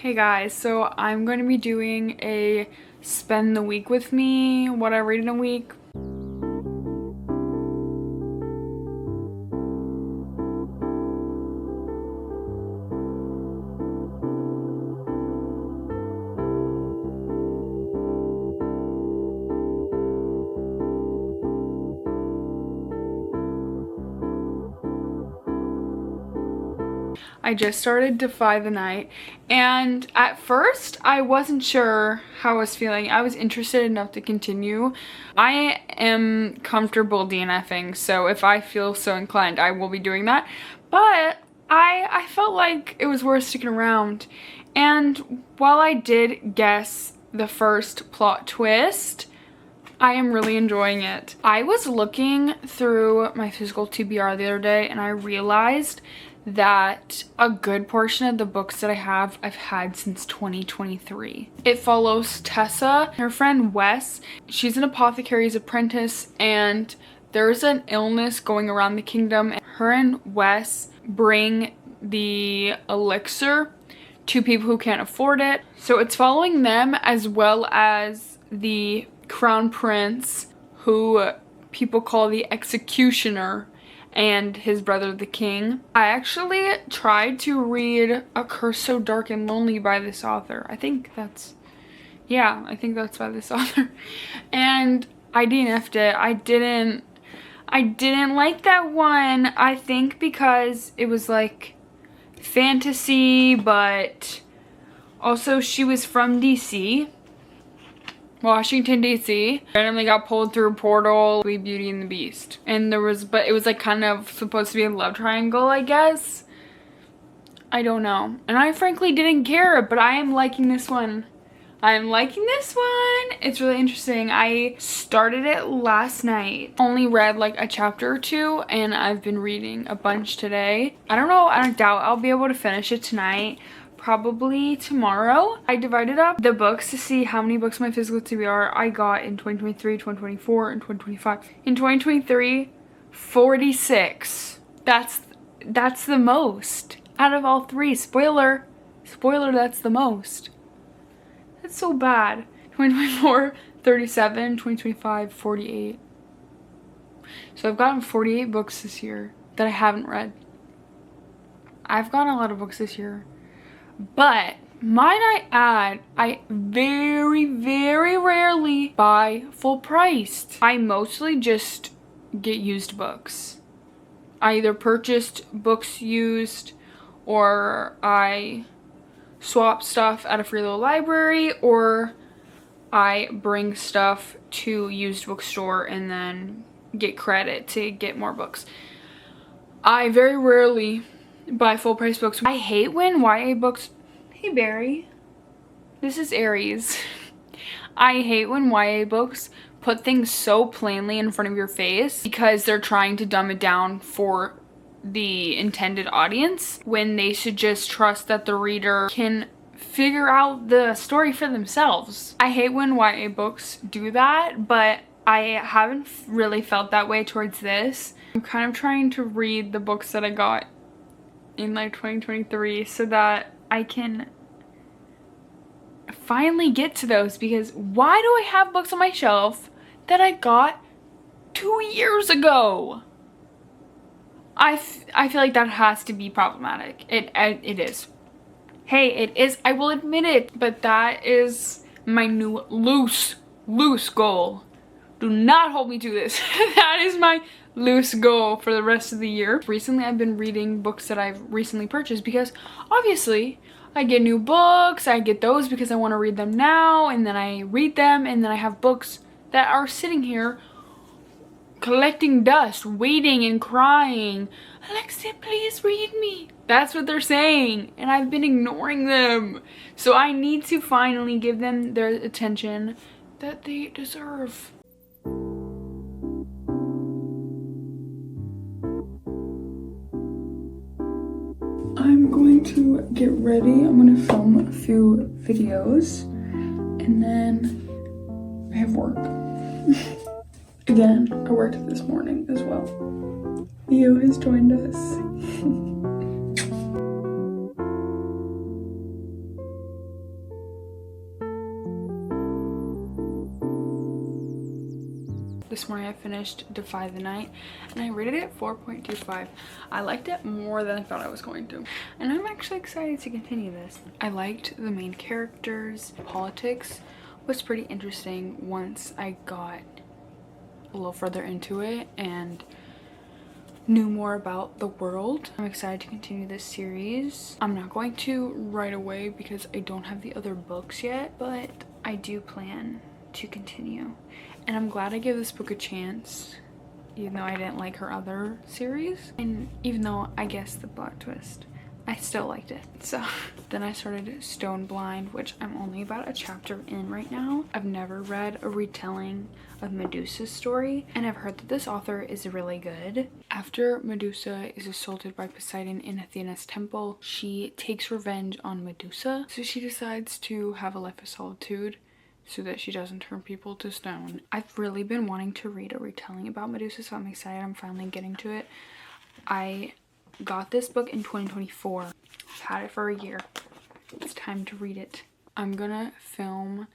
Hey guys, so I'm going to be doing a spend the week with me, what I read in a week. I just started Defy the Night, and at first I wasn't sure how I was feeling. I was interested enough to continue. I am comfortable DNFing, so if I feel so inclined, I will be doing that. But I felt like it was worth sticking around. And while I did guess the first plot twist, I am really enjoying it. I was looking through my physical TBR the other day, and I realized that a good portion of the books that I've had since 2023. It follows Tessa and her friend Wes. She's an apothecary's apprentice, and there's an illness going around the kingdom. Her and Wes bring the elixir to people who can't afford it. So it's following them as well as the crown prince, who people call the executioner, and his brother the king. I actually tried to read A Curse So Dark and Lonely by this author. I think that's by this author. And I DNF'd it. I didn't like that one. I think because it was like fantasy, but also she was from DC. Washington, D.C. randomly got pulled through a portal, Beauty and the Beast. And but it was like kind of supposed to be a love triangle, I guess. I don't know. And I frankly didn't care, but I am liking this one. It's really interesting. I started it last night. Only read like a chapter or two, and I've been reading a bunch today. I don't know, I doubt I'll be able to finish it tonight. Probably tomorrow. I divided up the books to see how many books my physical TBR I got in 2023, 2024, and 2025. In 2023, 46. That's the most out of all three. Spoiler, that's the most. That's so bad. 2024, 37, 2025, 48. So I've gotten 48 books this year that I haven't read. I've gotten a lot of books this year. But might I add, I very, very rarely buy full priced. I mostly just get used books. I either purchased books used, or I swap stuff at a free little library, or I bring stuff to used bookstore and then get credit to get more books. I very rarely buy full price books. I hate when YA books, hey Barry, this is Aries. I hate when YA books put things so plainly in front of your face because they're trying to dumb it down for the intended audience, when they should just trust that the reader can figure out the story for themselves. I hate when YA books do that, but I haven't really felt that way towards this. I'm kind of trying to read the books that I got in like 2023 so that I can finally get to those, because why do I have books on my shelf that I got 2 years ago? I feel like that has to be problematic. It is. Hey, it is. I will admit it. But that is my new loose goal. Do not hold me to this. That is my loose goal for the rest of the year. Recently, I've been reading books that I've recently purchased, because obviously I get new books. I get those because I want to read them now, and then I read them, and then I have books that are sitting here collecting dust, waiting and crying. Alexia, please read me. That's what they're saying, and I've been ignoring them. So I need to finally give them their attention that they deserve. I'm going to get ready. I'm going to film a few videos, and then I have work. Again, I worked this morning as well. Theo has joined us. This morning I finished Defy the Night and I rated it 4.25. I liked it more than I thought I was going to. And I'm actually excited to continue this. I liked the main characters. Politics was pretty interesting once I got a little further into it and knew more about the world. I'm excited to continue this series. I'm not going to right away because I don't have the other books yet, but I do plan to continue. And I'm glad I gave this book a chance, even though I didn't like her other series. And even though I guessed the plot twist, I still liked it. So then I started Stone Blind, which I'm only about a chapter in right now. I've never read a retelling of Medusa's story, and I've heard that this author is really good. After Medusa is assaulted by Poseidon in Athena's temple, she takes revenge on Medusa. So she decides to have a life of solitude so that she doesn't turn people to stone. I've really been wanting to read a retelling about Medusa, so I'm excited I'm finally getting to it. I got this book in 2024. I've had it for a year. It's time to read it. I'm gonna film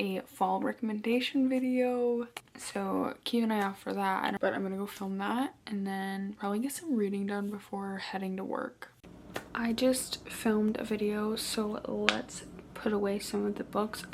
a fall recommendation video, so keep an eye out for that. But I'm gonna go film that and then probably get some reading done before heading to work. I just filmed a video, so let's put away some of the books.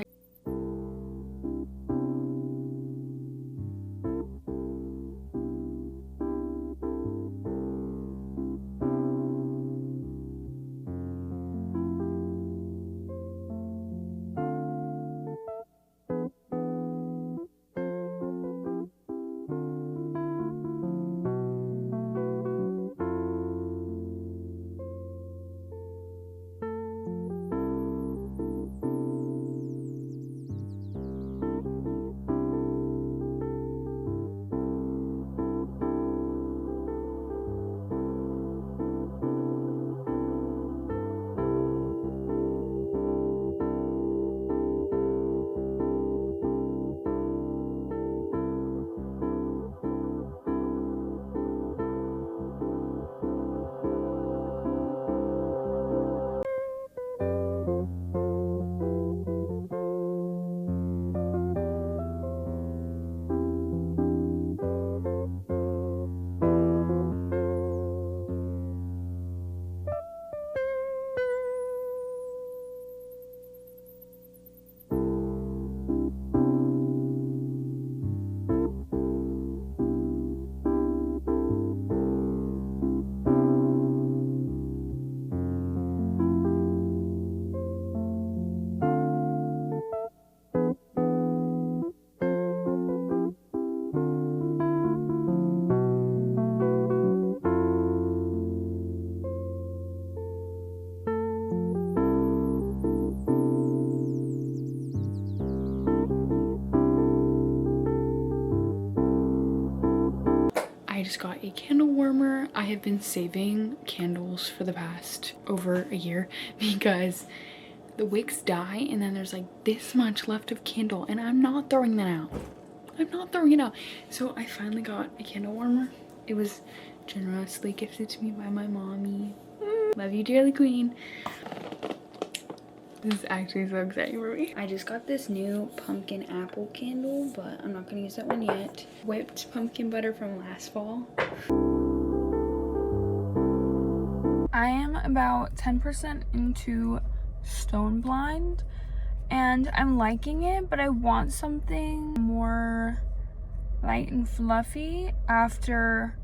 I just got a candle warmer. I have been saving candles for the past over a year because the wicks die and then there's like this much left of candle and I'm not throwing that out. I'm not throwing it out. So I finally got a candle warmer. It was generously gifted to me by my mommy. Love you dearly, queen. This is actually so exciting for me. I just got this new pumpkin apple candle, but I'm not gonna use that one yet. Whipped pumpkin butter from last fall. I am about 10% into Stone Blind and I'm liking it, but I want something more light and fluffy after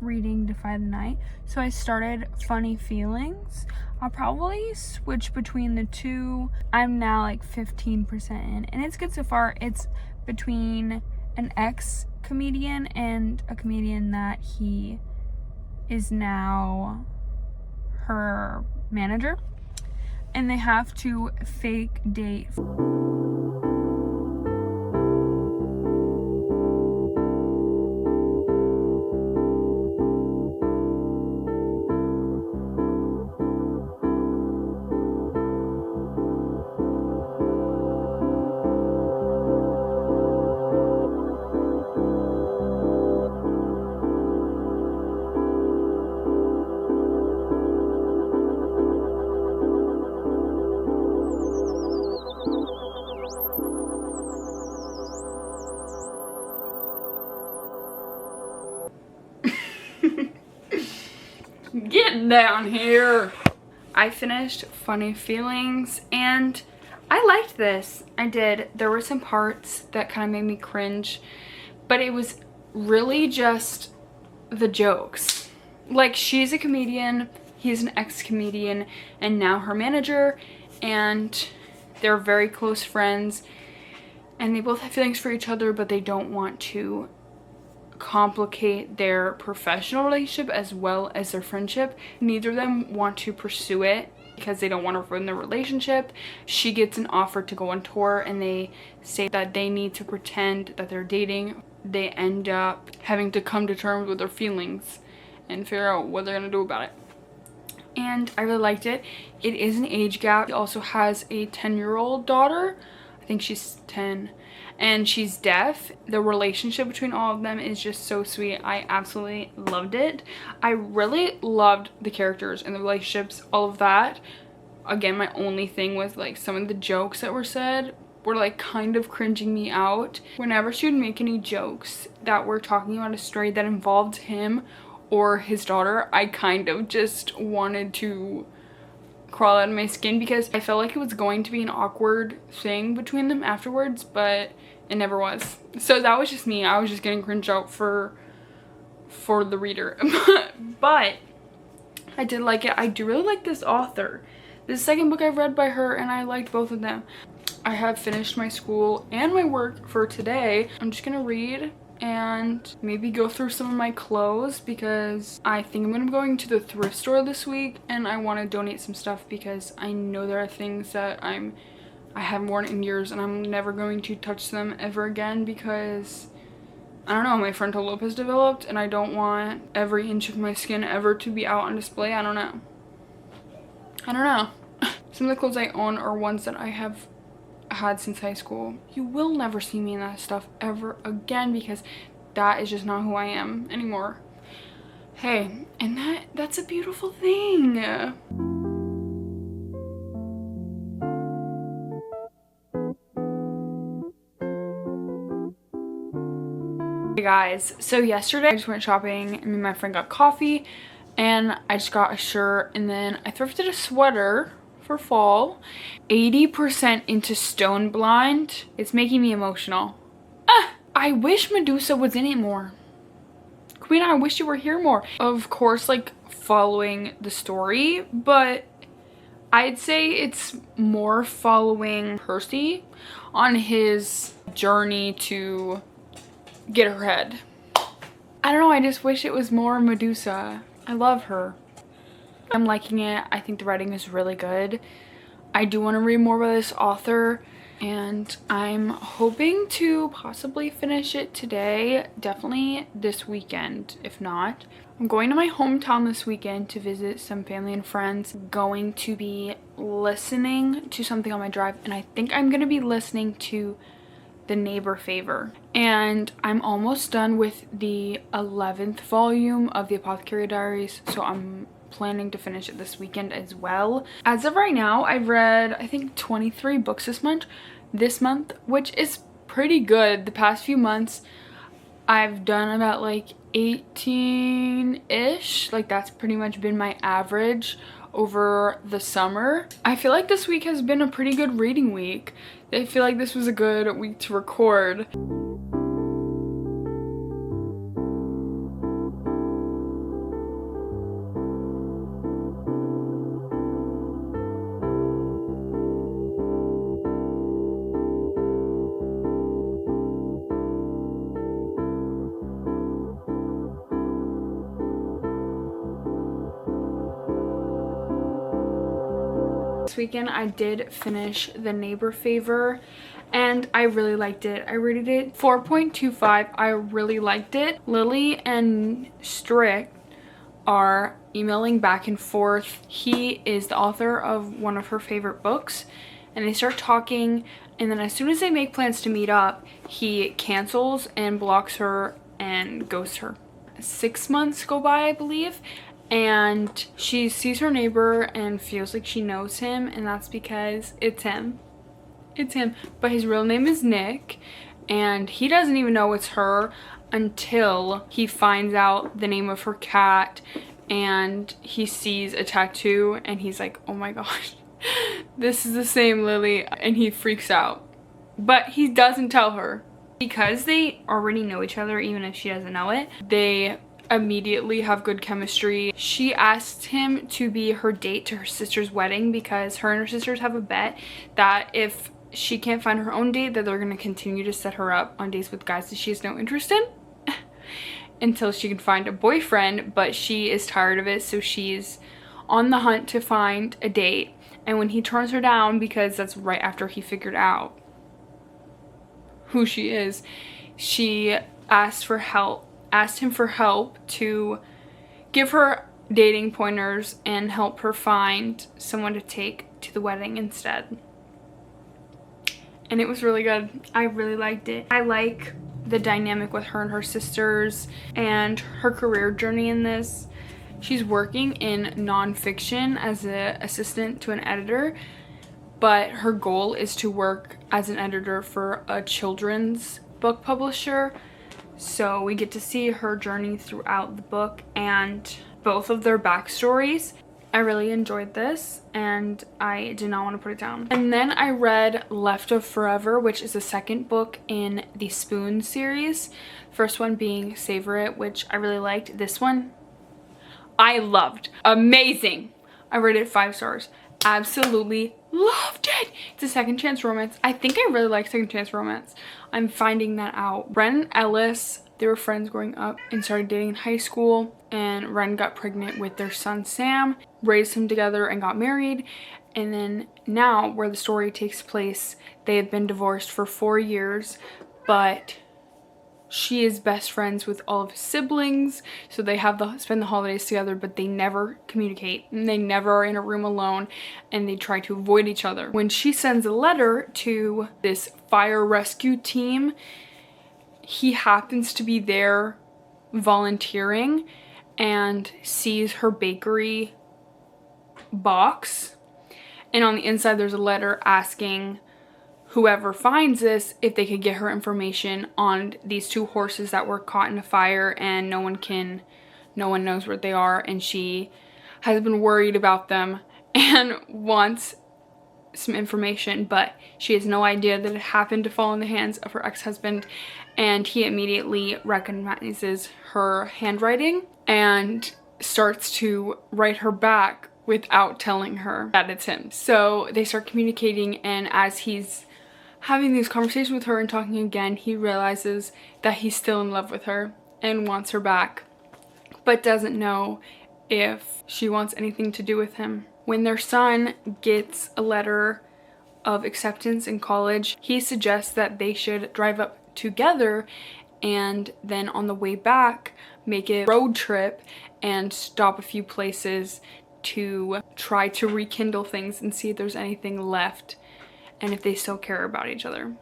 reading Defy the Night. So I started Funny Feelings. I'll probably switch between the two. I'm now like 15% in and it's good so far. It's between an ex-comedian and a comedian that he is now her manager, and they have to fake date. Get down here. I finished Funny Feelings and I liked this. I did. There were some parts that kind of made me cringe, but it was really just the jokes. Like, she's a comedian, he's an ex-comedian, and now her manager, and they're very close friends, and they both have feelings for each other, but they don't want to complicate their professional relationship as well as their friendship. Neither of them want to pursue it because they don't want to ruin their relationship. She gets an offer to go on tour and they say that they need to pretend that they're dating. They end up having to come to terms with their feelings and figure out what they're gonna do about it. And I really liked it. It is an age gap. He also has a 10-year-old daughter. I think she's 10. And she's deaf. The relationship between all of them is just so sweet. I absolutely loved it. I really loved the characters and the relationships, all of that. Again, my only thing was like some of the jokes that were said were like kind of cringing me out. Whenever she would make any jokes that were talking about a story that involved him or his daughter, I kind of just wanted to crawl out of my skin because I felt like it was going to be an awkward thing between them afterwards, but it never was. So that was just me. I was just getting cringed out for the reader. But I did like it. I do really like this author. This is the second book I've read by her and I liked both of them. I have finished my school and my work for today. I'm just gonna read and maybe go through some of my clothes because I think I'm gonna be going to the thrift store this week and I want to donate some stuff because I know there are things that I haven't worn in years and I'm never going to touch them ever again because I don't know, my frontal lobe has developed and I don't want every inch of my skin ever to be out on display. I don't know. Some of the clothes I own are ones that I have had since high school. You will never see me in that stuff ever again because that is just not who I am anymore. Hey, and that's a beautiful thing. Hey guys, so yesterday I just went shopping and me and my friend got coffee and I just got a shirt and then I thrifted a sweater for fall. 80% into Stone Blind. It's making me emotional. I wish Medusa was in it more. Queen, I wish you were here more. Of course, like following the story, but I'd say it's more following Percy on his journey to get her head. I don't know, I just wish it was more Medusa. I love her. I'm liking it. I think the writing is really good. I do want to read more about this author and I'm hoping to possibly finish it today. Definitely this weekend, if not. I'm going to my hometown this weekend to visit some family and friends. Going to be listening to something on my drive and I think I'm going to be listening to The Neighbor Favor. And I'm almost done with the 11th volume of the Apothecary Diaries, so I'm planning to finish it this weekend as well. As of right now, I've read I think 23 books this month, which is pretty good. The past few months I've done about like 18-ish. Like that's pretty much been my average over the summer. I feel like this week has been a pretty good reading week. I feel like this was a good week to record. This weekend I did finish The Neighbor Favor and I really liked it. I rated it 4.25. I really liked it. Lily and Strick are emailing back and forth. He is the author of one of her favorite books and they start talking and then as soon as they make plans to meet up, he cancels and blocks her and ghosts her. 6 months go by, I believe, and she sees her neighbor and feels like she knows him, and that's because it's him. It's him. But his real name is Nick, and he doesn't even know it's her until he finds out the name of her cat and he sees a tattoo and he's like, oh my gosh, this is the same Lily, and he freaks out. But he doesn't tell her. Because they already know each other, even if she doesn't know it, they immediately have good chemistry. She asked him to be her date to her sister's wedding because her and her sisters have a bet that if she can't find her own date, that they're going to continue to set her up on dates with guys that she has no interest in until she can find a boyfriend. But she is tired of it, so she's on the hunt to find a date. And when he turns her down, because that's right after he figured out who she is, she asked him for help to give her dating pointers and help her find someone to take to the wedding instead. And it was really good. I really liked it. I like the dynamic with her and her sisters and her career journey in this. She's working in nonfiction as an assistant to an editor, but her goal is to work as an editor for a children's book publisher. So we get to see her journey throughout the book and both of their backstories. I really enjoyed this and I did not want to put it down. And then I read Left of Forever, which is the second book in the Spoon series. First one being Savor It, which I really liked. This one I loved. Amazing. I rated it 5 stars. Absolutely loved it. It's a second chance romance. I think I really like second chance romance. I'm finding that out. Ren and Ellis, they were friends growing up and started dating in high school, and Ren got pregnant with their son Sam, raised him together and got married. And then now where the story takes place, they have been divorced for 4 years, but she is best friends with all of his siblings, so they spend the holidays together, but they never communicate and they never are in a room alone, and they try to avoid each other. When she sends a letter to this fire rescue team, he happens to be there volunteering and sees her bakery box, and on the inside there's a letter asking whoever finds this if they could get her information on these 2 horses that were caught in a fire and no one knows where they are, and she has been worried about them and wants some information, but she has no idea that it happened to fall in the hands of her ex-husband, and he immediately recognizes her handwriting and starts to write her back without telling her that it's him. So they start communicating, and as he's having these conversations with her and talking again, he realizes that he's still in love with her and wants her back, but doesn't know if she wants anything to do with him. When their son gets a letter of acceptance in college, he suggests that they should drive up together and then on the way back make a road trip and stop a few places to try to rekindle things and see if there's anything left and if they still care about each other.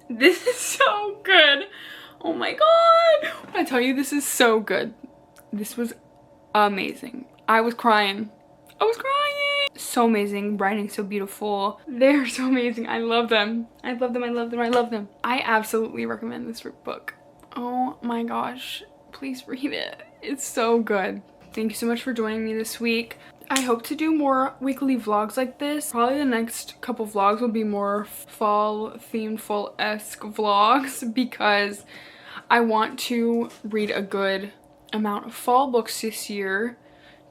This is so good. Oh my god. When I tell you, this is so good. This was amazing. I was crying. So amazing. Writing so beautiful. They're so amazing. I love them. I love them. I love them. I love them. I absolutely recommend this book. Oh my gosh. Please read it. It's so good. Thank you so much for joining me this week. I hope to do more weekly vlogs like this. Probably the next couple vlogs will be more fall themed, fall-esque vlogs because I want to read a good amount of fall books this year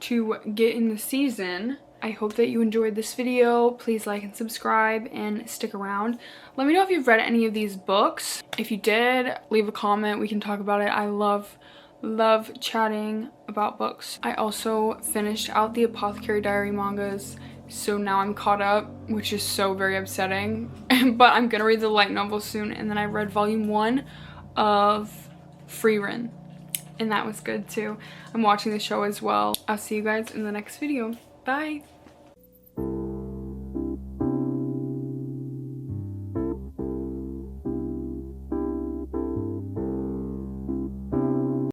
to get in the season. I hope that you enjoyed this video. Please like and subscribe and stick around. Let me know if you've read any of these books. If you did, leave a comment. We can talk about it. I love chatting about books. I also finished out the Apothecary Diary mangas, so now I'm caught up, which is so very upsetting. But I'm gonna read the light novel soon, and then I read volume 1 of Frieren, and that was good too. I'm watching the show as well. I'll see you guys in the next video. Bye!